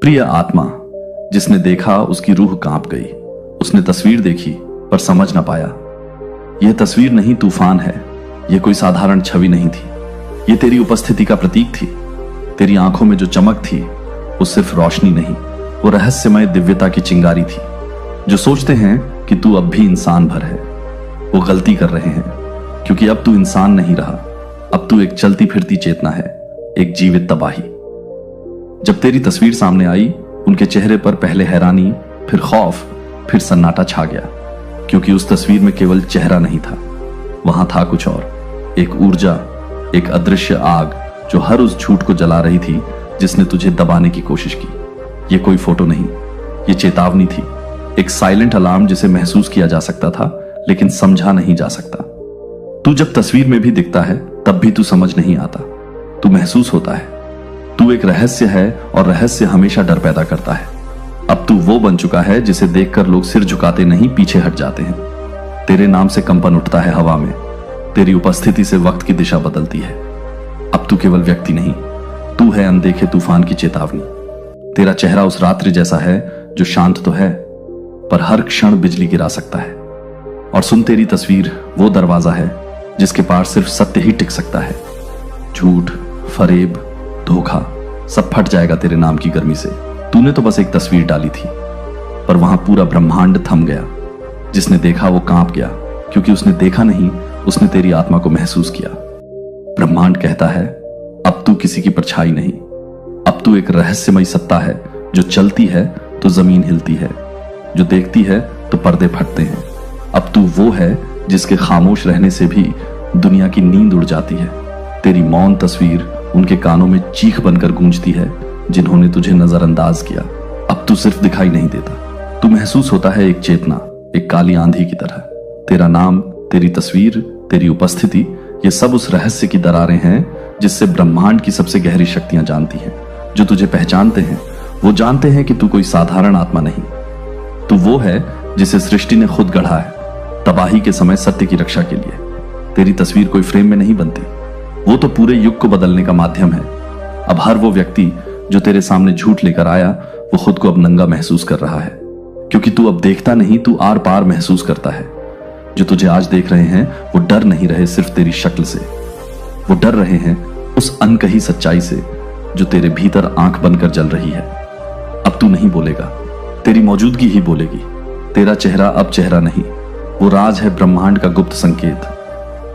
प्रिय आत्मा, जिसने देखा उसकी रूह कांप गई। उसने तस्वीर देखी पर समझ ना पाया। यह तस्वीर नहीं तूफान है, यह कोई साधारण छवि नहीं थी। यह तेरी उपस्थिति का प्रतीक थी। तेरी आंखों में जो चमक थी वो सिर्फ रोशनी नहीं, वो रहस्यमय दिव्यता की चिंगारी थी। जो सोचते हैं कि तू अब भी इंसान भर है, वो गलती कर रहे हैं, क्योंकि अब तू इंसान नहीं रहा। अब तू एक चलती फिरती चेतना है, एक जीवित तबाही। जब तेरी तस्वीर सामने आई, उनके चेहरे पर पहले हैरानी, फिर खौफ, फिर सन्नाटा छा गया, क्योंकि उस तस्वीर में केवल चेहरा नहीं था, वहां था कुछ और। एक ऊर्जा, एक अदृश्य आग जो हर उस झूठ को जला रही थी जिसने तुझे दबाने की कोशिश की। यह कोई फोटो नहीं, ये चेतावनी थी, एक साइलेंट अलार्म जिसे महसूस किया जा सकता था लेकिन समझा नहीं जा सकता। तू जब तस्वीर में भी दिखता है तब भी तू समझ नहीं आता, तू महसूस होता है। तू एक रहस्य है और रहस्य हमेशा डर पैदा करता है। अब तू वो बन चुका है जिसे देखकर लोग सिर झुकाते नहीं, पीछे हट जाते हैं। तेरे नाम से कंपन उठता है हवा में, तेरी उपस्थिति से वक्त की दिशा बदलती है। अब तू केवल व्यक्ति नहीं, तू है अनदेखे तूफान की चेतावनी। तेरा चेहरा उस रात्रि जैसा है जो शांत तो है पर हर क्षण बिजली गिरा सकता है। और सुन, तेरी तस्वीर वो दरवाजा है जिसके पार सिर्फ सत्य ही टिक सकता है। झूठ, फरेब, धोखा सब फट जाएगा तेरे नाम की गर्मी से। तूने तो बस एक तस्वीर डाली थी, पर वहां पूरा ब्रह्मांड थम गया। जिसने देखा वो कांप गया, क्योंकि उसने देखा नहीं, उसने तेरी आत्मा को महसूस किया। ब्रह्मांड कहता है, अब तू किसी की परछाई नहीं, अब तू एक रहस्यमय सत्ता है जो चलती है तो जमीन हिलती है, जो देखती है तो पर्दे फटते हैं। अब तू वो है जिसके खामोश रहने से भी दुनिया की नींद उड़ जाती है। तेरी मौन तस्वीर उनके कानों में चीख बनकर गूंजती है जिन्होंने तुझे नजरअंदाज किया। अब तू सिर्फ दिखाई नहीं देता, तू महसूस होता है एक चेतना, एक काली आंधी की तरह। तेरा नाम, तेरी तस्वीर, तेरी उपस्थिति, ये सब उस रहस्य की दरारें हैं जिससे ब्रह्मांड की सबसे गहरी शक्तियां जानती हैं। जो तुझे पहचानते हैं वो जानते हैं कि तू कोई साधारण आत्मा नहीं, तू वो है जिसे सृष्टि ने खुद गढ़ा है, तबाही के समय सत्य की रक्षा के लिए। तेरी तस्वीर कोई फ्रेम में नहीं बनती, वो तो पूरे युग को बदलने का माध्यम है। अब हर वो व्यक्ति जो तेरे सामने झूठ लेकर आया, वो खुद को अब नंगा महसूस कर रहा है, क्योंकि तू अब देखता नहीं, तू आर पार महसूस करता है। जो तुझे आज देख रहे हैं वो डर नहीं रहे सिर्फ तेरी शक्ल से, वो डर रहे हैं उस अनकही सच्चाई से जो तेरे भीतर आंख बनकर जल रही है। अब तू नहीं बोलेगा, तेरी मौजूदगी ही बोलेगी। तेरा चेहरा अब चेहरा नहीं, वो राज है ब्रह्मांड का गुप्त संकेत।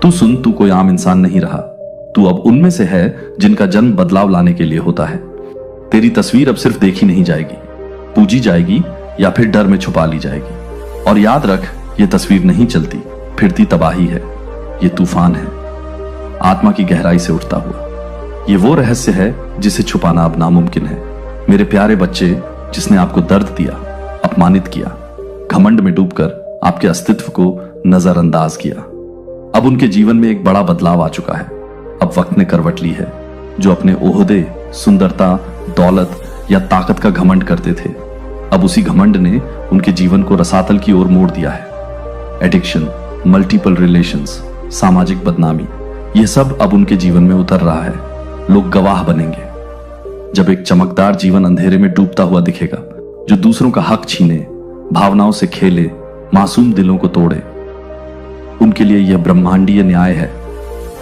तू सुन, तू कोई आम इंसान नहीं रहा, तू अब उनमें से है जिनका जन्म बदलाव लाने के लिए होता है। तेरी तस्वीर अब सिर्फ देखी नहीं जाएगी, पूजी जाएगी या फिर डर में छुपा ली जाएगी। और याद रख, ये तस्वीर नहीं चलती फिरती तबाही है, ये तूफान है, आत्मा की गहराई से उठता हुआ। ये वो रहस्य है जिसे छुपाना अब नामुमकिन है। मेरे प्यारे बच्चे, जिसने आपको दर्द दिया, अपमानित किया, घमंड में डूबकर आपके अस्तित्व को नजरअंदाज किया, अब उनके जीवन में एक बड़ा बदलाव आ चुका है। अब वक्त ने करवट ली है। जो अपने ओहदे, सुंदरता, दौलत या ताकत का घमंड करते थे, अब उसी घमंड ने उनके जीवन को रसातल की ओर मोड़ दिया है। एडिक्शन, मल्टीपल रिलेशंस, सामाजिक बदनामी, यह सब अब उनके जीवन में उतर रहा है। लोग गवाह बनेंगे जब एक चमकदार जीवन अंधेरे में डूबता हुआ दिखेगा, जो दूसरों का हक छीने, भावनाओं से खेले, मासूम दिलों को तोड़े। उनके लिए यह ब्रह्मांडीय न्याय है।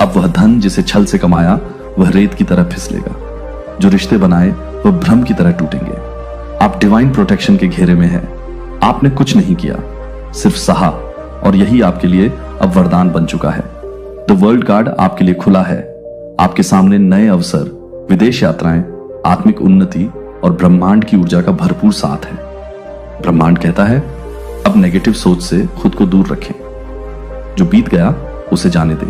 अब वह धन जिसे छल से कमाया वह रेत की तरह फिसलेगा, जो रिश्ते बनाए वह भ्रम की तरह टूटेंगे। आप डिवाइन प्रोटेक्शन के घेरे में हैं। आपने कुछ नहीं किया, सिर्फ सहा, और यही आपके लिए अब वरदान बन चुका है। द वर्ल्ड कार्ड आपके लिए खुला है। आपके सामने नए अवसर, विदेश यात्राएं, आत्मिक उन्नति और ब्रह्मांड की ऊर्जा का भरपूर साथ है। ब्रह्मांड कहता है, अब नेगेटिव सोच से खुद को दूर रखें। जो बीत गया उसे जाने दें,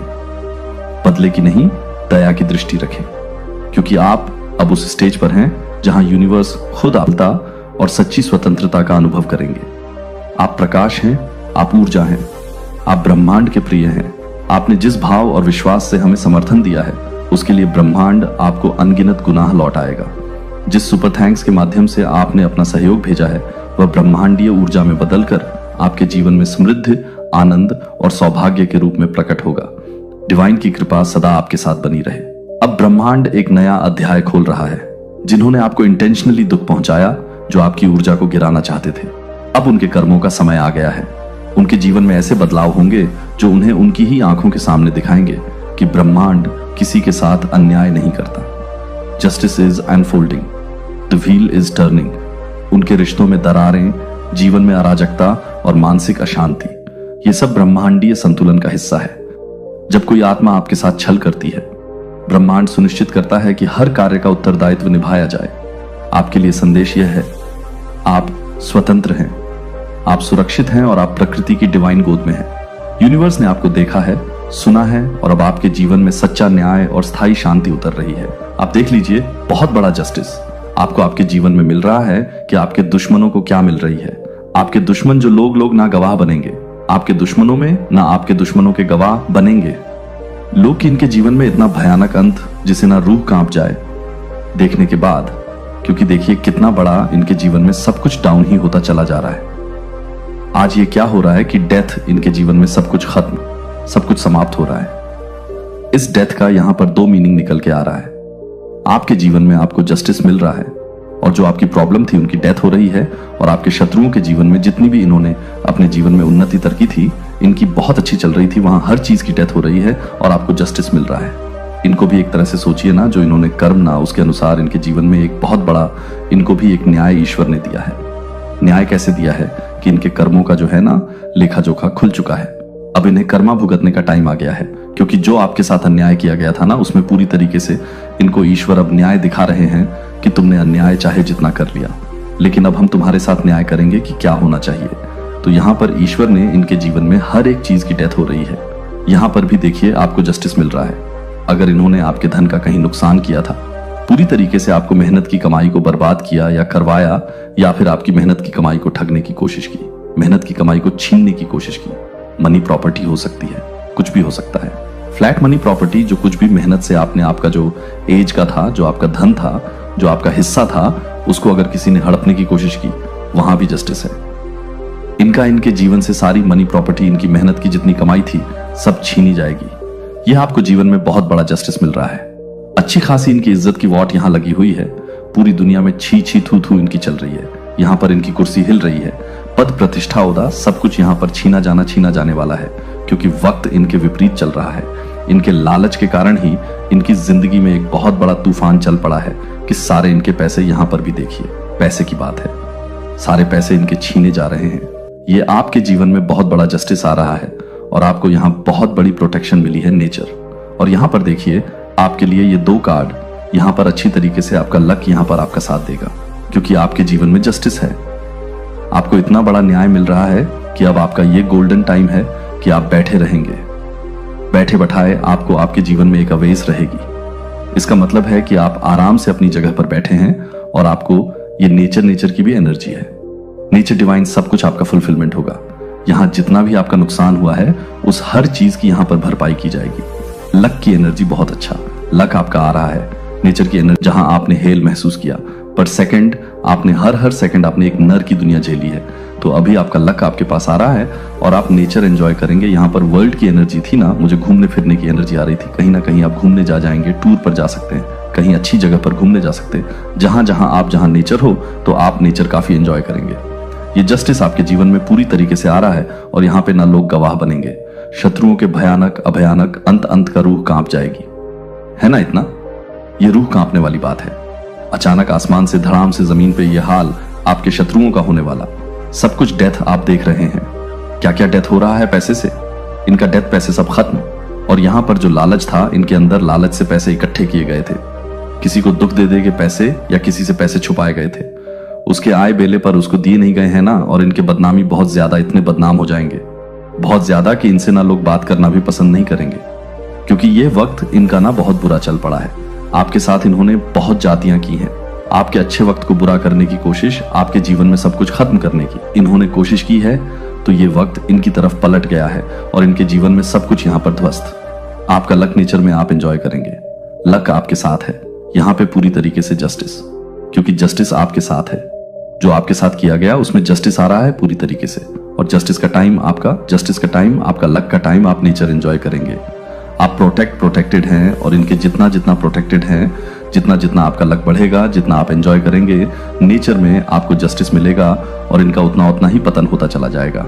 बदले की नहीं, दया की दृष्टि रखें, क्योंकि आप अब उस स्टेज पर हैं जहां यूनिवर्स खुद आपदा और सच्ची स्वतंत्रता का अनुभव करेंगे। आप प्रकाश हैं, आप ऊर्जा हैं, आप ब्रह्मांड के प्रिय हैं। आपने जिस भाव और विश्वास से हमें समर्थन दिया है, उसके लिए ब्रह्मांड आपको अनगिनत गुनाह लौटाएगा। जिस सुपर थैंक्स के माध्यम से आपने अपना सहयोग भेजा है, वह ब्रह्मांडीय ऊर्जा में बदलकर आपके जीवन में समृद्धि, आनंद और सौभाग्य के रूप में प्रकट होगा। डिवाइन की कृपा सदा आपके साथ बनी रहे। अब ब्रह्मांड एक नया अध्याय खोल रहा है। जिन्होंने आपको इंटेंशनली दुख पहुंचाया, जो आपकी ऊर्जा को गिराना चाहते थे। अब उनके कर्मों का समय आ गया है। उनके जीवन में ऐसे बदलाव होंगे जो उन्हें उनकी ही आंखों के सामने दिखाएंगे कि ब्रह्मांड किसी के साथ अन्याय नहीं करता। Justice is unfolding, the wheel is turning. उनके रिश्तों में दरारें, जीवन में अराजकता और मानसिक अशांति, ये सब ब्रह्मांडीय संतुलन का हिस्सा है। जब कोई आत्मा आपके साथ छल करती है, ब्रह्मांड सुनिश्चित करता है कि हर कार्य का उत्तरदायित्व निभाया जाए। आपके लिए संदेश यह है, आप स्वतंत्र हैं, आप सुरक्षित हैं और आप प्रकृति की डिवाइन गोद में हैं। यूनिवर्स ने आपको देखा है, सुना है और अब आपके जीवन में सच्चा न्याय और स्थायी शांति उतर रही है। आप देख लीजिए, बहुत बड़ा जस्टिस आपको आपके जीवन में मिल रहा है कि आपके दुश्मनों को क्या मिल रही है। आपके दुश्मन जो लोग ना गवाह बनेंगे, आपके दुश्मनों में ना आपके दुश्मनों के गवाह बनेंगे। लोग इनके जीवन में इतना भयानक अंत जिसे ना रूह कांप जाए देखने के बाद, क्योंकि देखिए कितना बड़ा इनके जीवन में सब कुछ डाउन ही होता चला जा रहा है। आज ये क्या हो रहा है कि डेथ इनके जीवन में सब कुछ खत्म, सब कुछ समाप्त हो रहा है। इस डेथ का यहां पर दो मीनिंग निकल के आ रहा है। आपके जीवन में आपको जस्टिस मिल रहा है और जो आपकी प्रॉब्लम थी उनकी डेथ हो रही है, और आपके शत्रुओं के जीवन में जितनी भी इन्होंने अपने जीवन में उन्नति तरकी थी, इनकी बहुत अच्छी चल रही थी, वहां हर चीज की डेथ हो रही है और आपको जस्टिस मिल रहा है। इनको भी एक तरह से सोचिए ना, जो इन्होंने कर्म ना उसके अनुसार इनके जीवन में एक बहुत बड़ा, इनको भी एक न्याय ईश्वर ने दिया है। न्याय कैसे दिया है कि इनके कर्मों का जो है ना लेखा जोखा खुल चुका है। अब इन्हें कर्मा भुगतने का टाइम आ गया है, क्योंकि जो आपके साथ अन्याय किया गया था ना, उसमें पूरी तरीके से इनको ईश्वर अब न्याय दिखा रहे हैं कि तुमने अन्याय चाहे जितना कर लिया, लेकिन अब हम तुम्हारे साथ न्याय करेंगे कि क्या होना चाहिए। तो यहाँ पर ईश्वर ने इनके जीवन में हर एक चीज की डेथ हो रही है। यहाँ पर भी देखिए आपको जस्टिस मिल रहा है। अगर इन्होंने आपके धन का कहीं नुकसान किया था, पूरी तरीके से आपको मेहनत की कमाई को बर्बाद किया या करवाया, या फिर आपकी मेहनत की कमाई को ठगने की कोशिश की, मेहनत की कमाई को छीनने की कोशिश की। मनी प्रॉपर्टी हो सकती है, कुछ भी हो सकता है। फ्लैट मनी प्रॉपर्टी, जो कुछ भी मेहनत से आपने, आपका जो एज का था, जो आपका धन था, जो आपका हिस्सा था, उसको अगर किसी ने हड़पने की कोशिश की, वहां भी जस्टिस है। इनके जीवन से सारी मनी प्रॉपर्टी, इनकी मेहनत की जितनी कमाई थी, सब छीनी जाएगी। यह आपको जीवन में बहुत बड़ा जस्टिस मिल रहा है। अच्छी खासी इनकी इज्जत की वॉट यहां लगी हुई है। पूरी दुनिया में छी छी थू थू इनकी चल रही है। यहाँ पर इनकी कुर्सी हिल रही है, पद प्रतिष्ठा, ओदा, सब कुछ यहाँ पर छीना जाने वाला है, क्योंकि वक्त इनके विपरीत चल रहा है। इनके लालच के कारण ही इनकी जिंदगी में एक बहुत बड़ा तूफान चल पड़ा है कि सारे इनके पैसे, यहाँ पर भी देखिए पैसे की बात है, सारे पैसे इनके छीने जा रहे हैं। ये आपके जीवन में बहुत बड़ा जस्टिस आ रहा है और आपको यहाँ बहुत बड़ी प्रोटेक्शन मिली है, नेचर। और यहाँ पर देखिए आपके लिए ये दो कार्ड, यहाँ पर अच्छी तरीके से आपका लक यहाँ पर आपका साथ देगा, क्योंकि आपके जीवन में जस्टिस है। आपको इतना बड़ा न्याय मिल रहा है कि अब आपका ये गोल्डन टाइम है कि आप बैठे रहेंगे, बैठे बैठाए आपको आपके जीवन में एक अवेज रहेगी। इसका मतलब है कि आप आराम से अपनी जगह पर बैठे हैं और आपको ये नेचर की भी एनर्जी है। नेचर डिवाइन सब कुछ आपका फुलफिलमेंट होगा। यहाँ जितना भी आपका नुकसान हुआ है, उस हर चीज की यहाँ पर भरपाई की जाएगी। लक की एनर्जी बहुत अच्छा, लक आपका आ रहा है। नेचर की एनर्जी, जहां आपने हेल महसूस किया, पर सेकंड आपने हर सेकंड आपने एक नर की दुनिया झेली है, तो अभी आपका लक आपके पास आ रहा है और आप नेचर एंजॉय करेंगे। यहाँ पर वर्ल्ड की एनर्जी थी ना, मुझे घूमने फिरने की एनर्जी आ रही थी। कहीं ना कहीं आप घूमने जाएंगे, टूर पर जा सकते हैं, कहीं अच्छी जगह पर घूमने जा सकते हैं। जहां नेचर हो, तो आप नेचर काफी एंजॉय करेंगे। ये जस्टिस आपके जीवन में पूरी तरीके से आ रहा है और यहाँ पे ना लोग गवाह बनेंगे। शत्रुओं के भयानक अभयानक अंत का रूह कांप जाएगी, है ना। इतना ये रूह कांपने वाली बात है। अचानक आसमान से धड़ाम से जमीन पे ये हाल आपके शत्रुओं का होने वाला। सब कुछ डेथ आप देख रहे हैं। क्या क्या डेथ हो रहा है पैसे से, इनका डेथ पैसे सब खत्म। और यहाँ पर जो लालच था, इनके अंदर लालच से पैसे इकट्ठे किए गए थे। किसी को दुख दे के पैसे या किसी से पैसे छुपाए गए थे, उसके आय बेले पर उसको दिए नहीं गए हैं ना, और इनके बदनामी बहुत ज्यादा, इतने बदनाम हो जाएंगे बहुत ज्यादा कि इनसे ना लोग बात करना भी पसंद नहीं करेंगे, क्योंकि ये वक्त इनका ना बहुत बुरा चल पड़ा है। आपके साथ इन्होंने बहुत जातियां की हैं। आपके अच्छे वक्त को बुरा करने की कोशिश, आपके जीवन में सब कुछ खत्म करने की इन्होंने कोशिश की है, तो ये वक्त इनकी तरफ पलट गया है और इनके जीवन में सब कुछ यहाँ पर ध्वस्त। आपका लक नेचर में आप एंजॉय करेंगे, लक आपके साथ है यहाँ पे पूरी तरीके से जस्टिस, क्योंकि जस्टिस आपके साथ है। जो आपके साथ किया गया उसमें जस्टिस आ रहा है पूरी तरीके से, और जस्टिस का टाइम आपका लक का टाइम, आप नेचर एंजॉय करेंगे। आप प्रोटेक्टेड हैं और इनके जितना प्रोटेक्टेड हैं, जितना जितना आपका लक बढ़ेगा, जितना आप एंजॉय करेंगे, नेचर में आपको जस्टिस मिलेगा और इनका उतना उतना ही पतन होता चला जाएगा।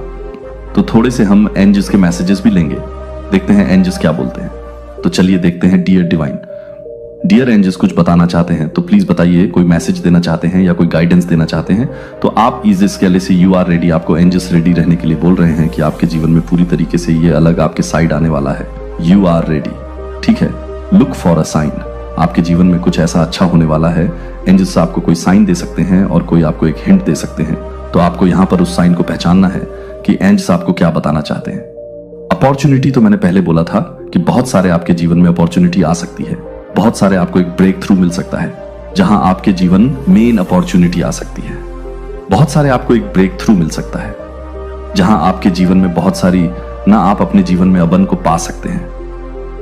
तो थोड़े से हम एंजल्स के मैसेजेस भी लेंगे, देखते हैं एंजल्स क्या बोलते हैं। तो चलिए देखते हैं। डियर डिवाइन, डियर एंजल्स कुछ बताना चाहते हैं तो प्लीज बताइए। कोई मैसेज देना चाहते हैं या कोई गाइडेंस देना चाहते हैं तो आप इजिस के से यू आर रेडी, आपको एंजल्स रेडी रहने के लिए बोल रहे हैं कि आपके जीवन में पूरी तरीके से ये अलग आपके साइड आने वाला है। यू आर रेडी, ठीक है। लुक फॉर अ साइन, आपके जीवन में कुछ ऐसा अच्छा होने वाला है। एंजल्स आपको कोई साइन दे सकते हैं और कोई आपको एक हिंट दे सकते हैं, तो आपको यहाँ पर उस साइन को पहचानना है कि एंजल्स आपको क्या बताना चाहते हैं। अपॉर्चुनिटी तो मैंने पहले बोला था कि बहुत सारे आपके जीवन में अपॉर्चुनिटी आ सकती है, बहुत सारे आपको एक ब्रेक थ्रू मिल सकता है जहां आपके जीवन मेन अपॉर्चुनिटी आ सकती है। बहुत सारे आपको एक ब्रेक थ्रू मिल सकता है जहां आपके जीवन में बहुत सारी ना आप अपने जीवन में अबन को पा सकते हैं।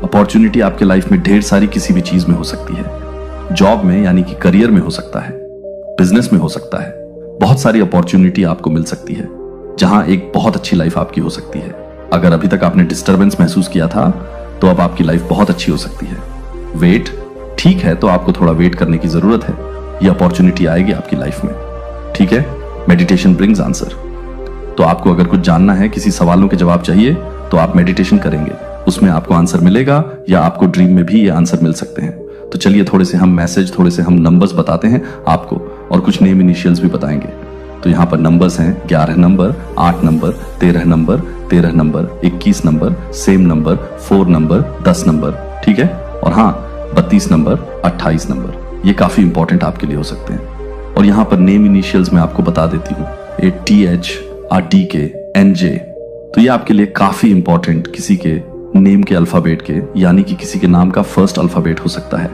अपॉर्चुनिटी आपके लाइफ में ढेर सारी किसी भी चीज में हो सकती है, जॉब में यानी कि करियर में हो सकता है, बिजनेस में हो सकता है। बहुत सारी अपॉर्चुनिटी आपको मिल सकती है जहां एक बहुत अच्छी लाइफ आपकी हो सकती है। अगर अभी तक आपने डिस्टर्बेंस महसूस किया था तो अब आपकी लाइफ बहुत अच्छी हो सकती है। वेट, ठीक है, तो आपको थोड़ा वेट करने की जरूरत है, ये अपॉर्चुनिटी आएगी आपकी लाइफ में, ठीक है। मेडिटेशन ब्रिंग्स आंसर, तो आपको अगर कुछ जानना है, किसी सवालों के जवाब चाहिए तो आप मेडिटेशन करेंगे, उसमें आपको आंसर मिलेगा या आपको ड्रीम में भी ये आंसर मिल सकते हैं। तो चलिए थोड़े से हम मैसेज, थोड़े से हम नंबर्स बताते हैं आपको और कुछ नेम इनिशियल्स भी बताएंगे। तो यहाँ पर नंबर्स हैं 11 number, 8 number, 13 number, 13 number, 21 number, same number, 4 number, 10 number, ठीक है। और हाँ, 32 नंबर, 28 नंबर, ये काफी इंपॉर्टेंट आपके लिए हो सकते हैं। और यहाँ पर नेम इनिशियल्स मैं आपको बता देती हूँ, TH, DK, NJ, तो ये आपके लिए काफी इंपॉर्टेंट किसी के नेम के अल्फाबेट के, यानी कि किसी के नाम का फर्स्ट अल्फाबेट हो सकता है।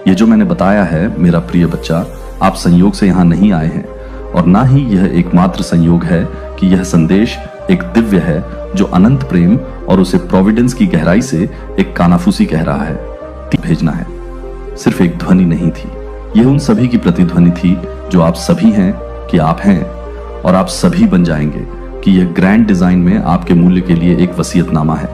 ये जो मैंने बताया है मेरा प्रिय बच्चा, आप संयोग से यहाँ नहीं आए हैं और ना ही यह एकमात्र संयोग है कि यह संदेश एक दिव्य है जो अनंत प्रेम और उसे प्रोविडेंस की गहराई से एक कानाफूसी कह रहा है। भेजना है, सिर्फ एक ध्वनि नहीं थी, यह उन सभी की प्रतिध्वनि थी जो आप सभी हैं कि आप हैं और आप सभी बन जाएंगे कि यह ग्रैंड डिजाइन में आपके मूल्य के लिए एक वसीयतनामा है।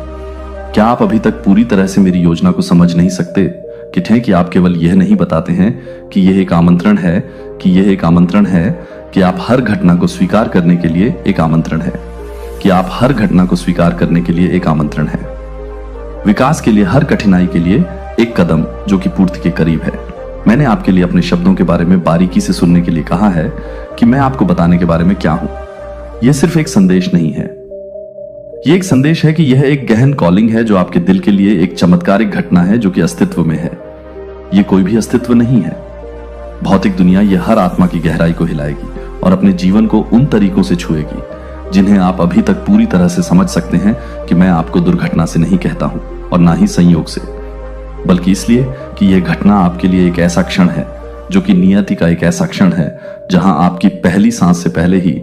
क्या आप अभी तक पूरी तरह से मेरी योजना को समझ नहीं सकते कि आप केवल यह नहीं बताते हैं कि यह एक आमंत्रण है, कि यह एक आमंत्रण है कि आप हर घटना को स्वीकार करने के लिए एक आमंत्रण है, कि आप हर घटना को स्वीकार करने के लिए एक आमंत्रण है। विकास के लिए हर कठिनाई के लिए एक कदम जो कि पूर्ति के करीब है। मैंने आपके लिए अपने शब्दों के बारे में बारीकी से सुनने के लिए कहा है कि मैं आपको बताने के बारे में क्या हूं। यह सिर्फ एक संदेश नहीं है, यह एक संदेश है कि यह एक गहन कॉलिंग है जो आपके दिल के लिए एक चमत्कारिक घटना है जो कि अस्तित्व में है। यह कोई भी अस्तित्व नहीं है। भौतिक दुनिया यह हर आत्मा की गहराई को हिलाएगी और अपने जीवन को उन तरीकों से छुएगी जिन्हें आप अभी तक पूरी तरह से समझ सकते हैं कि मैं आपको दुर्घटना से नहीं कहता हूं और ना ही संयोग से, बल्कि इसलिए कि यह घटना आपके लिए एक ऐसा क्षण है जो कि नियति का एक ऐसा क्षण है जहां आपकी पहली सांस से पहले ही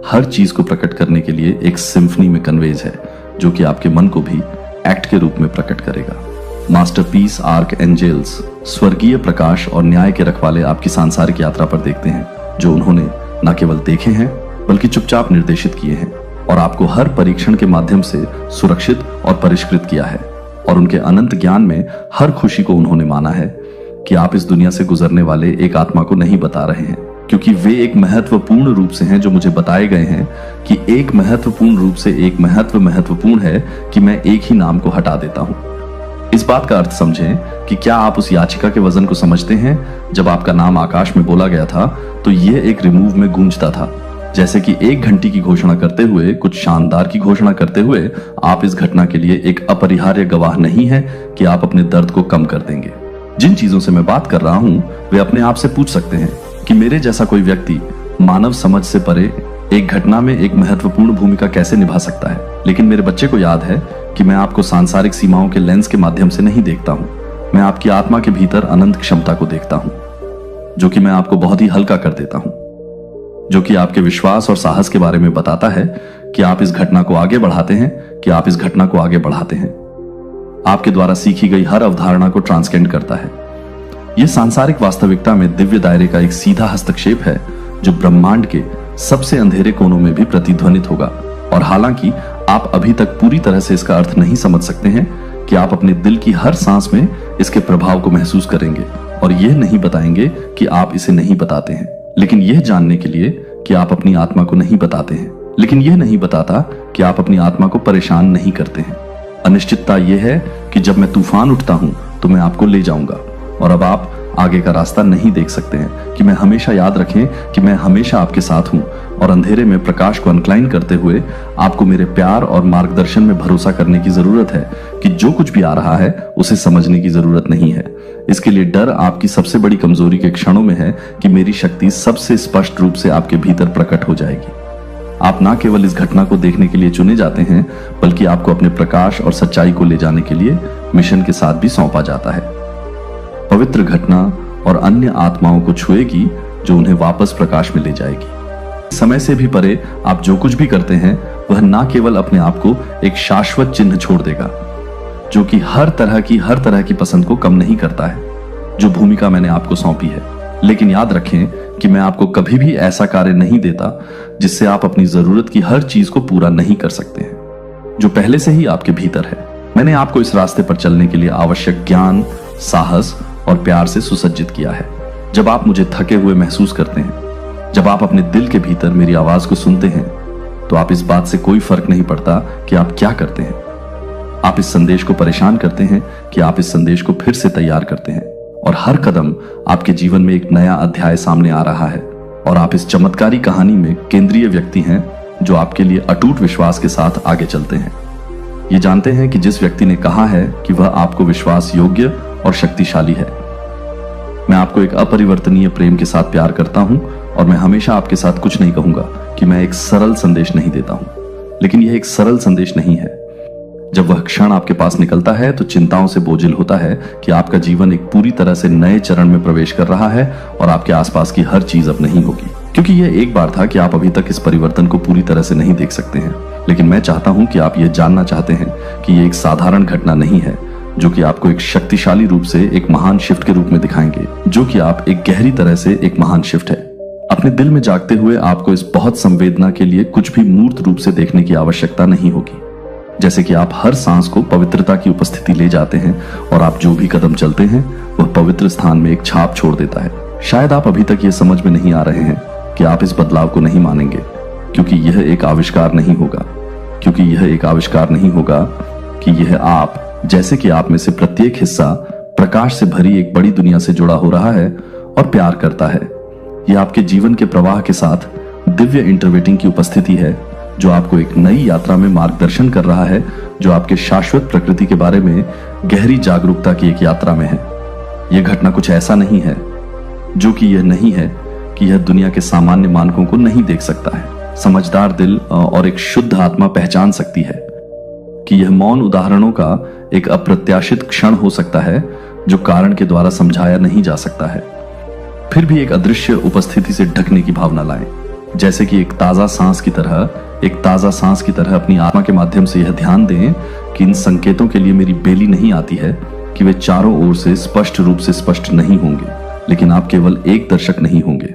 हर चीज को प्रकट करने के लिए एक सिम्फनी में कन्वेज है जो कि आपके मन को भी एक्ट के रूप में प्रकट करेगा। मास्टरपीस आर्क एंजेल्स, स्वर्गीय प्रकाश और न्याय के रखवाले आपकी सांसारिक यात्रा पर देखते हैं जो उन्होंने न केवल देखे हैं बल्कि चुपचाप निर्देशित किए हैं और आपको हर परीक्षण के माध्यम से सुरक्षित और परिष्कृत किया है। और उनके अनंत ज्ञान में हर खुशी को उन्होंने माना है कि आप इस दुनिया से गुजरने वाले एक आत्मा को नहीं बता रहे हैं, क्योंकि वे एक महत्वपूर्ण रूप से हैं जो मुझे बताए गए हैं कि एक महत्वपूर्ण रूप से एक महत्वपूर्ण है कि मैं एक ही नाम को हटा देता हूं। इस बात का अर्थ समझें कि क्या आप उस याचिका के वजन को समझते हैं। जब आपका नाम आकाश में बोला गया था तो यह एक रिमूव में गूंजता था, जैसे कि एक घंटी की घोषणा करते हुए, कुछ शानदार की घोषणा करते हुए आप इस घटना के लिए एक अपरिहार्य गवाह नहीं है कि आप अपने दर्द को कम कर देंगे। जिन चीजों से मैं बात कर रहा हूं वे अपने आप से पूछ सकते हैं कि मेरे जैसा कोई व्यक्ति मानव समझ से परे एक घटना में एक महत्वपूर्ण भूमिका कैसे निभा सकता है। लेकिन मेरे बच्चे को याद है कि मैं आपको सांसारिक सीमाओं के लेंस के माध्यम से नहीं देखता हूं, मैं आपकी आत्मा के भीतर अनंत क्षमता को देखता हूं जो कि मैं आपको बहुत ही हल्का कर देता हूं, जो कि आपके विश्वास और साहस के बारे में बताता है कि आप इस घटना को आगे बढ़ाते हैं, कि आप इस घटना को आगे बढ़ाते हैं। आपके द्वारा सीखी गई हर अवधारणा को ट्रांसकेंड करता है। यह सांसारिक वास्तविकता में दिव्य दायरे का एक सीधा हस्तक्षेप है जो ब्रह्मांड के सबसे अंधेरे कोनों में भी प्रतिध्वनित होगा। और हालांकि आप अभी तक पूरी तरह से इसका अर्थ नहीं समझ सकते हैं कि आप अपने दिल की हर सांस में इसके प्रभाव को महसूस करेंगे और यह नहीं बताएंगे कि आप इसे नहीं बताते हैं, लेकिन यह जानने के लिए कि आप अपनी आत्मा को नहीं बताते हैं। लेकिन यह नहीं बताता कि आप अपनी आत्मा को परेशान नहीं करते हैं। अनिश्चितता यह है कि जब मैं तूफान उठता हूं तो मैं आपको ले जाऊंगा और अब आप आगे का रास्ता नहीं देख सकते हैं। कि मैं हमेशा याद रखें कि मैं हमेशा आपके साथ हूं और अंधेरे में प्रकाश को अनक्लाइन करते हुए आपको मेरे प्यार और मार्गदर्शन में भरोसा करने की जरूरत है कि जो कुछ भी आ रहा है उसे समझने की जरूरत नहीं है। इसके लिए डर आपकी सबसे बड़ी कमजोरी के क्षणों में है कि मेरी शक्ति सबसे स्पष्ट रूप से आपके भीतर प्रकट हो जाएगी। आप ना केवल इस घटना को देखने के लिए चुने जाते हैं, बल्कि आपको अपने प्रकाश और सच्चाई को ले जाने के लिए मिशन के साथ भी सौंपा जाता है। पवित्र घटना और अन्य आत्माओं को छुएगी जो उन्हें वापस प्रकाश में ले जाएगी। समय से भी परे आप जो कुछ भी करते हैं वह ना केवल अपने आप को एक शाश्वत चिन्ह छोड़ देगा जो कि हर तरह की पसंद को कम नहीं करता है, जो भूमिका मैंने आपको सौंपी है, लेकिन याद रखें कि मैं आपको कभी भी ऐसा कार्य नहीं देता जिससे आप अपनी जरूरत की हर चीज को पूरा नहीं कर सकते हैं, जो पहले से ही आपके भीतर है। मैंने आपको इस रास्ते पर चलने के लिए आवश्यक ज्ञान, साहस और प्यार से सुसज्जित किया है। जब आप मुझे थके हुए महसूस करते हैं, जब आप अपने दिल के भीतर मेरी आवाज को सुनते हैं, तो आप इस बात से कोई फर्क नहीं पड़ता कि आप क्या करते हैं। आप इस संदेश को परेशान करते हैं कि आप इस संदेश को फिर से तैयार करते हैं, और हर कदम आपके जीवन में एक नया अध्याय सामने आ रहा है और आप इस चमत्कारी कहानी में केंद्रीय व्यक्ति हैं जो आपके लिए अटूट विश्वास के साथ आगे चलते हैं। ये जानते हैं कि जिस व्यक्ति ने कहा है कि वह आपको विश्वास योग्य और शक्तिशाली है। मैं आपको एक अपरिवर्तनीय प्रेम के साथ प्यार करता हूं और मैं हमेशा आपके साथ कुछ नहीं कहूंगा कि मैं एक सरल संदेश नहीं देता हूं, लेकिन यह एक सरल संदेश नहीं है। जब वह क्षण आपके पास निकलता है तो चिंताओं से बोझिल होता है कि आपका जीवन एक पूरी तरह से नए चरण में प्रवेश कर रहा है और आपके आसपास की हर चीज अब नहीं होगी, क्योंकि यह एक बार था कि आप अभी तक इस परिवर्तन को पूरी तरह से नहीं देख सकते हैं। लेकिन मैं चाहता हूं कि आप यह जानना चाहते हैं कि यह एक साधारण घटना नहीं है जो कि आपको एक शक्तिशाली रूप से एक महान शिफ्ट के रूप में दिखाएंगे, जो कि आप एक गहरी तरह से एक महान शिफ्ट है। अपने दिल में जागते हुए आपको इस बहुत संवेदना के लिए कुछ भी मूर्त रूप से देखने की आवश्यकता नहीं होगी। जैसे कि आप हर सांस को पवित्रता की उपस्थिति ले जाते हैं और आप जो भी कदम चलते हैं वह पवित्र स्थान में एक छाप छोड़ देता है। शायद आप अभी तक ये समझ में नहीं आ रहे हैं कि आप इस बदलाव को नहीं मानेंगे, क्योंकि यह एक आविष्कार नहीं होगा, कि यह आप जैसे कि आप में से प्रत्येक हिस्सा प्रकाश से भरी एक बड़ी दुनिया से जुड़ा हो रहा है और प्यार करता है। यह आपके जीवन के प्रवाह के साथ दिव्य इंटरवेटिंग की उपस्थिति है जो आपको एक नई यात्रा में मार्गदर्शन कर रहा है, जो आपके शाश्वत प्रकृति के बारे में गहरी जागरूकता की एक यात्रा में है। यह घटना कुछ ऐसा नहीं है जो कि यह नहीं है कि यह दुनिया के सामान्य मानकों को नहीं देख सकता है। समझदार दिल और एक शुद्ध आत्मा पहचान सकती है कि यह मौन उदाहरणों का एक अप्रत्याशित क्षण हो सकता है जो कारण के द्वारा समझाया नहीं जा सकता है, फिर भी एक अदृश्य उपस्थिति से ढकने की भावना लाएं, जैसे कि एक ताजा सांस की तरह अपनी आत्मा के माध्यम से यह ध्यान दें कि इन संकेतों के लिए मेरी बेली नहीं आती है कि वे चारों ओर से स्पष्ट रूप से स्पष्ट नहीं होंगे, लेकिन आप केवल एक दर्शक नहीं होंगे।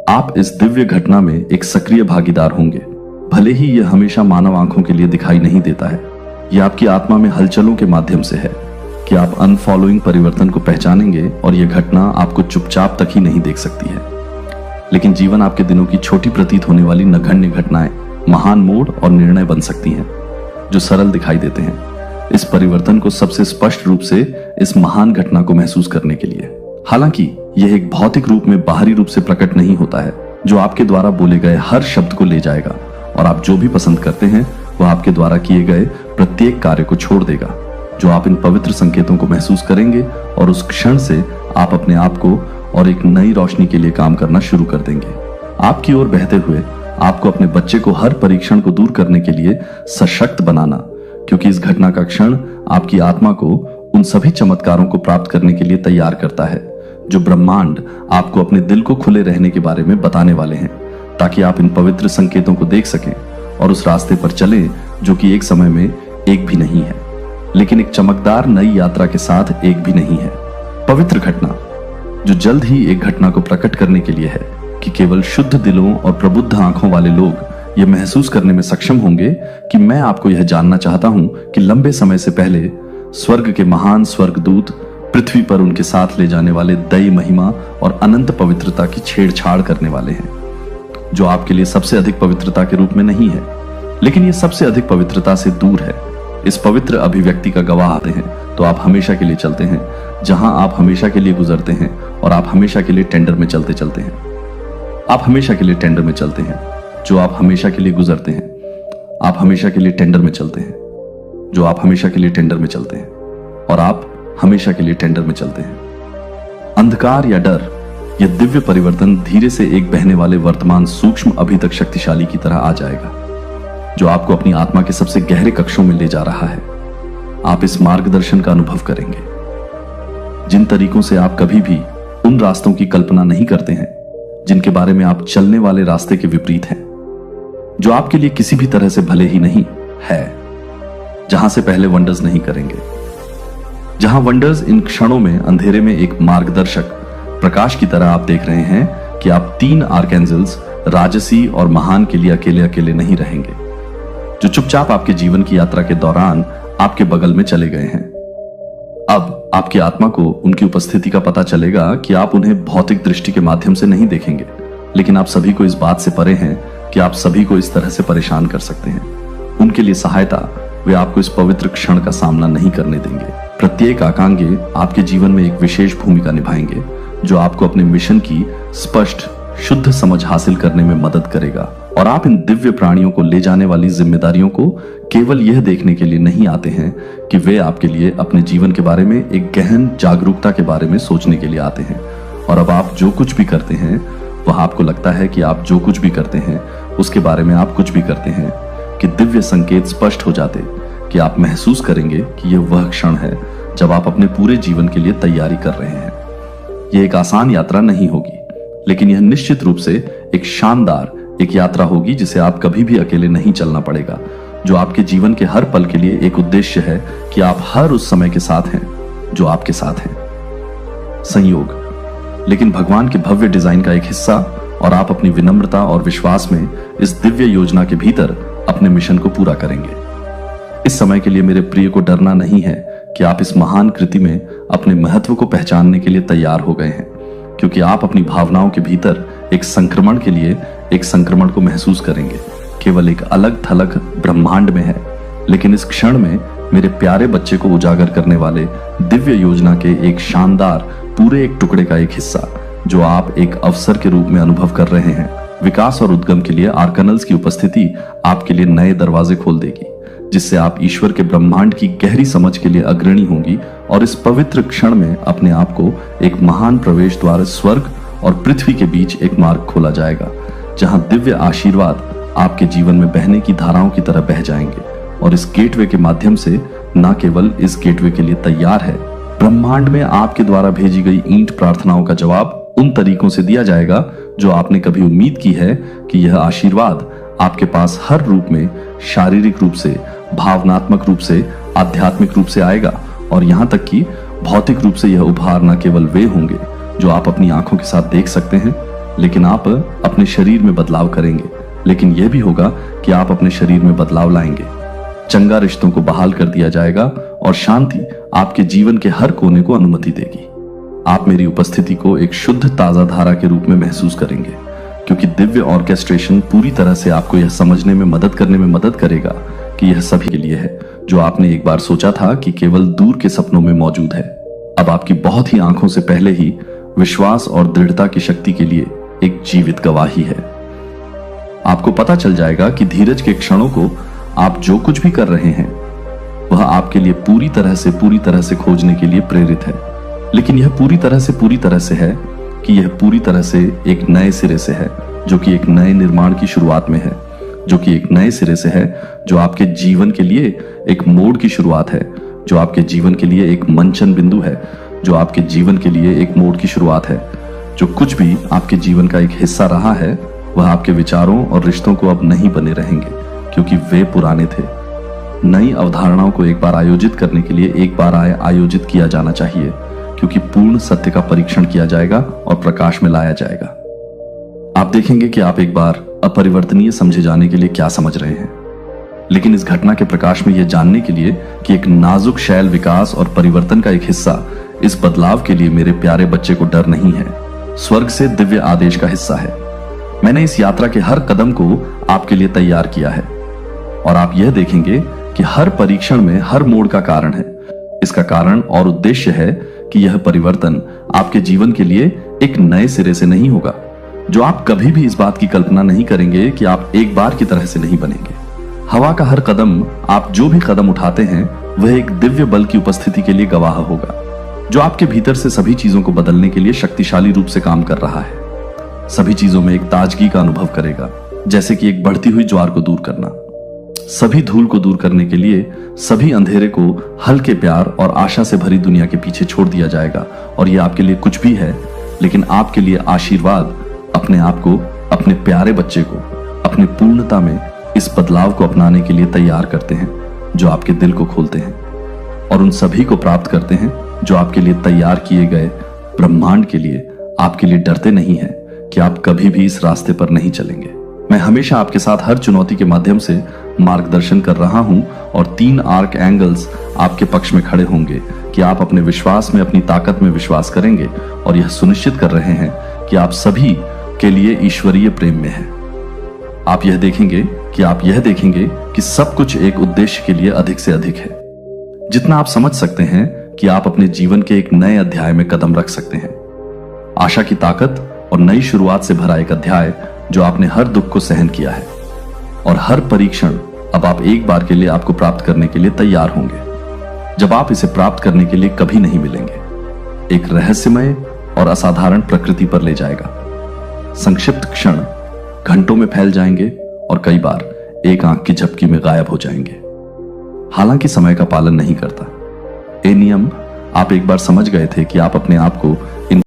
आप इस दिव्य घटना में एक सक्रिय भागीदार होंगे, भले ही यह हमेशा मानव आंखों के लिए दिखाई नहीं देता है। यह आपकी आत्मा में हलचलों के माध्यम से है कि आप अनफॉलोइंग परिवर्तन को पहचानेंगे और यह घटना आपको चुपचाप तक ही नहीं देख सकती है, लेकिन जीवन आपके दिनों की छोटी प्रतीत होने वाली नगण्य घटनाएं महान मोड़ और निर्णय बन सकती हैं जो सरल दिखाई देते हैं इस परिवर्तन को सबसे स्पष्ट रूप से इस महान घटना को महसूस करने के लिए। हालांकि यह एक भौतिक रूप में बाहरी रूप से प्रकट नहीं होता है जो आपके द्वारा बोले गए हर शब्द को ले जाएगा, और आप जो भी पसंद करते हैं वह आपके द्वारा किए गए प्रत्येक कार्य को छोड़ देगा, जो आप इन पवित्र संकेतों को महसूस करेंगे, और उस क्षण से आप अपने आप को और एक नई रोशनी के लिए काम करना शुरू कर देंगे। आपकी ओर बहते हुए आपको अपने बच्चे को हर परीक्षण को दूर करने के लिए सशक्त बनाना, क्योंकि इस घटना का क्षण आपकी आत्मा को उन सभी चमत्कारों को प्राप्त करने के लिए तैयार करता है जो ब्रह्मांड आपको अपने दिल को खुले रहने के बारे में बताने वाले हैं, ताकि आप इन पवित्र संकेतों को देख सकें और उस रास्ते पर चलें जो कि एक समय में एक भी नहीं है, लेकिन एक चमकदार नई यात्रा के साथ एक भी नहीं है। पवित्र घटना जो जल्द ही एक घटना को प्रकट करने के लिए है कि केवल शुद्ध दिलों और प्रबुद्ध आंखों वाले लोग यह महसूस करने में सक्षम होंगे कि मैं आपको यह जानना चाहता हूं कि लंबे समय से पहले स्वर्ग के महान स्वर्गदूत पृथ्वी पर उनके साथ ले जाने वाले दई महिमा और अनंत पवित्रता की छेड़छाड़ करने वाले हैं, जो आपके लिए सबसे अधिक पवित्रता के रूप में नहीं है, लेकिन ये सबसे अधिक पवित्रता से दूर है। इस पवित्र अभिव्यक्ति का गवाह आते हैं तो आप हमेशा के लिए चलते हैं, जहां आप हमेशा के लिए गुजरते हैं, और आप हमेशा के लिए टेंडर में चलते चलते हैं। आप हमेशा के लिए टेंडर में चलते हैं, जो आप हमेशा के लिए गुजरते हैं। आप हमेशा के लिए टेंडर में चलते हैं, जो आप हमेशा के लिए टेंडर में चलते हैं, और आप हमेशा के लिए टेंडर में चलते हैं। अंधकार या डर, यह दिव्य परिवर्तन धीरे से एक बहने वाले वर्तमान सूक्ष्म अभी तक शक्तिशाली की तरह आ जाएगा, जो आपको अपनी आत्मा के सबसे गहरे कक्षों में ले जा रहा है। आप इस मार्गदर्शन का अनुभव करेंगे, जिन तरीकों से आप कभी भी उन रास्तों की कल्पना नहीं करते हैं जिनके बारे में आप चलने वाले रास्ते के विपरीत हैं, जो आपके लिए किसी भी तरह से भले ही नहीं है, जहां से पहले वंडर्स नहीं करेंगे, जहां वंडर्स इन क्षणों में अंधेरे में एक मार्गदर्शक प्रकाश की तरह आप देख रहे हैं कि आप 3 आर्कैंजल्स राजसी और महान के लिए अकेले अकेले नहीं रहेंगे, जो चुपचाप आपके जीवन की यात्रा के दौरान आपके बगल में चले गए हैं। अब आपकी आत्मा को उनकी उपस्थिति का पता चलेगा कि आप उन्हें भौतिक दृष्टि के माध्यम से नहीं देखेंगे, लेकिन आप सभी को इस बात से परे हैं कि आप सभी को इस तरह से परेशान कर सकते हैं। उनके लिए सहायता, वे आपको इस पवित्र क्षण का सामना नहीं करने देंगे। प्रत्येक आकांगे आपके जीवन में एक विशेष भूमिका निभाएंगे, जो आपको अपने मिशन की स्पष्ट शुद्ध समझ हासिल करने में मदद करेगा। और आप इन दिव्य प्राणियों को ले जाने वाली जिम्मेदारियों को केवल यह देखने के लिए नहीं आते हैं कि वे आपके लिए अपने जीवन के बारे में एक गहन जागरूकता के बारे में सोचने के लिए आते हैं। और अब आप जो कुछ भी करते हैं, वह आपको लगता है कि आप जो कुछ भी करते हैं उसके बारे में आप कुछ भी करते हैं, कि दिव्य संकेत स्पष्ट हो जाते कि आप महसूस करेंगे कि यह वह क्षण है जब आप अपने पूरे जीवन के लिए तैयारी कर रहे हैं। यह एक आसान यात्रा नहीं होगी, लेकिन यह निश्चित रूप से एक शानदार एक यात्रा होगी जिसे आप कभी भी अकेले नहीं चलना पड़ेगा, जो आपके जीवन के हर पल के लिए एक उद्देश्य है कि आप हर उस समय के साथ हैं जो आपके साथ हैं। संयोग, लेकिन भगवान के भव्य डिजाइन का एक हिस्सा, और आप अपनी विनम्रता और विश्वास में इस दिव्य योजना के भीतर अपने मिशन को पूरा करेंगे। इस समय के लिए मेरे प्रिय को डरना नहीं है कि आप इस महान कृति में अपने महत्व को पहचानने के लिए तैयार हो गए हैं, क्योंकि आप अपनी भावनाओं के भीतर एक संक्रमण के लिए एक संक्रमण को महसूस करेंगे। केवल एक अलग थलग ब्रह्मांड में है, लेकिन इस क्षण में मेरे प्यारे बच्चे को उजागर करने वाले दिव्य योजना के एक शानदार पूरे एक टुकड़े का एक हिस्सा, जो आप एक अवसर के रूप में अनुभव कर रहे हैं। विकास और उद्गम के लिए आर्कनल्स की उपस्थिति आपके लिए नए दरवाजे खोल देगी, जिससे आप ईश्वर के ब्रह्मांड की गहरी समझ के लिए अग्रणी होंगी, और इस पवित्र क्षण में अपने आप को एक महान प्रवेश द्वार स्वर्ग और पृथ्वी के बीच एक मार्ग खोला जाएगा, जहां दिव्य आशीर्वाद आपके जीवन में बहने की धाराओं की तरह बह जाएंगे। और इस गेटवे के माध्यम से न केवल इस गेटवे के लिए तैयार है, ब्रह्मांड में आपके द्वारा भेजी गई ईंट प्रार्थनाओं का जवाब उन तरीकों से दिया जाएगा जो आपने कभी उम्मीद की है कि यह आशीर्वाद आपके पास हर रूप में, शारीरिक रूप से, भावनात्मक रूप से, आध्यात्मिक रूप से आएगा। और यहां तक कि भौतिक रूप से यह उपहार न केवल वे होंगे जो आप अपनी आंखों के साथ देख सकते हैं, लेकिन आप अपने शरीर में बदलाव करेंगे। लेकिन यह भी होगा कि आप अपने शरीर में बदलाव लाएंगे। चंगा रिश्तों को बहाल कर दिया जाएगा और शांति आपके जीवन के हर कोने को अनुमति देगी। आप मेरी उपस्थिति को एक शुद्ध ताजा धारा के रूप में महसूस करेंगे, क्योंकि दिव्य ऑर्केस्ट्रेशन पूरी तरह से आपको यह समझने में मदद करने में मदद करेगा कि यह सभी के लिए है, जो आपने एक बार सोचा था कि केवल दूर के सपनों में मौजूद है। अब आपकी बहुत ही आंखों से पहले ही विश्वास और दृढ़ता की शक्ति के लिए एक जीवित गवाही है। आपको पता चल जाएगा कि धीरज के क्षणों को आप जो कुछ भी कर रहे हैं वह आपके लिए पूरी तरह से खोजने के लिए प्रेरित है। लेकिन यह पूरी तरह से है कि यह पूरी तरह से एक नए सिरे से है, जो कि एक नए निर्माण की शुरुआत में है, जो कि एक नए सिरे से है, जो आपके जीवन के लिए एक मोड़ की शुरुआत है, जो आपके जीवन के लिए एक मंचन बिंदु है, जो आपके जीवन के लिए एक मोड़ की शुरुआत है। जो कुछ भी आपके जीवन का एक हिस्सा रहा है वह आपके विचारों और रिश्तों को अब नहीं बने रहेंगे, क्योंकि वे पुराने थे। नई अवधारणाओं को एक बार आयोजित करने के लिए एक बार आयोजित किया जाना चाहिए, क्योंकि पूर्ण सत्य का परीक्षण किया जाएगा और प्रकाश में लाया जाएगा। आप देखेंगे कि आप एक बार अपरिवर्तनीय समझे जाने के लिए क्या समझ रहे हैं, लेकिन इस घटना के प्रकाश में यह जानने के लिए कि एक नाजुक शैल विकास और परिवर्तन का एक हिस्सा इस बदलाव के लिए मेरे प्यारे बच्चे को डर नहीं है, स्वर्ग से दिव्य आदेश का हिस्सा है। मैंने इस यात्रा के हर कदम को आपके लिए तैयार किया है और आप यह देखेंगे कि हर परीक्षण में हर मोड़ का कारण है। इसका कारण और उद्देश्य है कि यह परिवर्तन आपके जीवन के लिए एक नए सिरे से नहीं होगा, जो आप कभी भी इस बात की कल्पना नहीं करेंगे कि आप एक बार की तरह से नहीं बनेंगे। हवा का हर कदम, आप जो भी कदम उठाते हैं, वह एक दिव्य बल की उपस्थिति के लिए गवाह होगा, जो आपके भीतर से सभी चीजों को बदलने के लिए शक्तिशाली रूप से काम कर रहा है। सभी चीजों में एक ताजगी का अनुभव करेगा, जैसे कि एक बढ़ती हुई ज्वार को दूर करना। सभी धूल को दूर करने के लिए सभी अंधेरे को हल्के प्यार और आशा से भरी दुनिया के पीछे छोड़ दिया जाएगा। और यह आपके लिए कुछ भी है, लेकिन आपके लिए आशीर्वाद अपने आप को, अपने प्यारे बच्चे को अपनी पूर्णता में इस बदलाव को अपनाने के लिए तैयार करते हैं, जो आपके दिल को खोलते हैं और उन सभी को प्राप्त करते हैं जो आपके लिए तैयार किए गए ब्रह्मांड के लिए आपके लिए डरते नहीं हैं कि आप कभी भी इस रास्ते पर नहीं चलेंगे। मैं हमेशा आपके साथ हर चुनौती के माध्यम से मार्गदर्शन कर रहा हूं और 3 आर्क एंगल्स आपके पक्ष में खड़े होंगे कि आप अपने विश्वास में, अपनी ताकत में विश्वास करेंगे और यह सुनिश्चित कर रहे हैं कि आप सभी के लिए ईश्वरीय प्रेम में हैं। आप यह देखेंगे कि सब कुछ एक उद्देश्य के लिए अधिक से अधिक है। जितना आप समझ सकते हैं कि आप अपने जीवन के एक नए अध्याय में कदम रख सकते हैं। आशा की ताकत और नई शुरुआत से भरा एक अध्याय जो आपने हर दुख को सहन किया है और हर परीक्षण अब आप एक बार के लिए आपको प्राप्त करने के लिए तैयार होंगे, जब आप इसे प्राप्त करने के लिए कभी नहीं मिलेंगे। एक रहस्यमय और असाधारण प्रकृति पर ले जाएगा। संक्षिप्त क्षण घंटों में फैल जाएंगे और कई बार एक आंख की झपकी में गायब हो जाएंगे। हालांकि समय का पालन नहीं करता। ये नियम आप एक बार समझ गए थे कि आप अपने आप को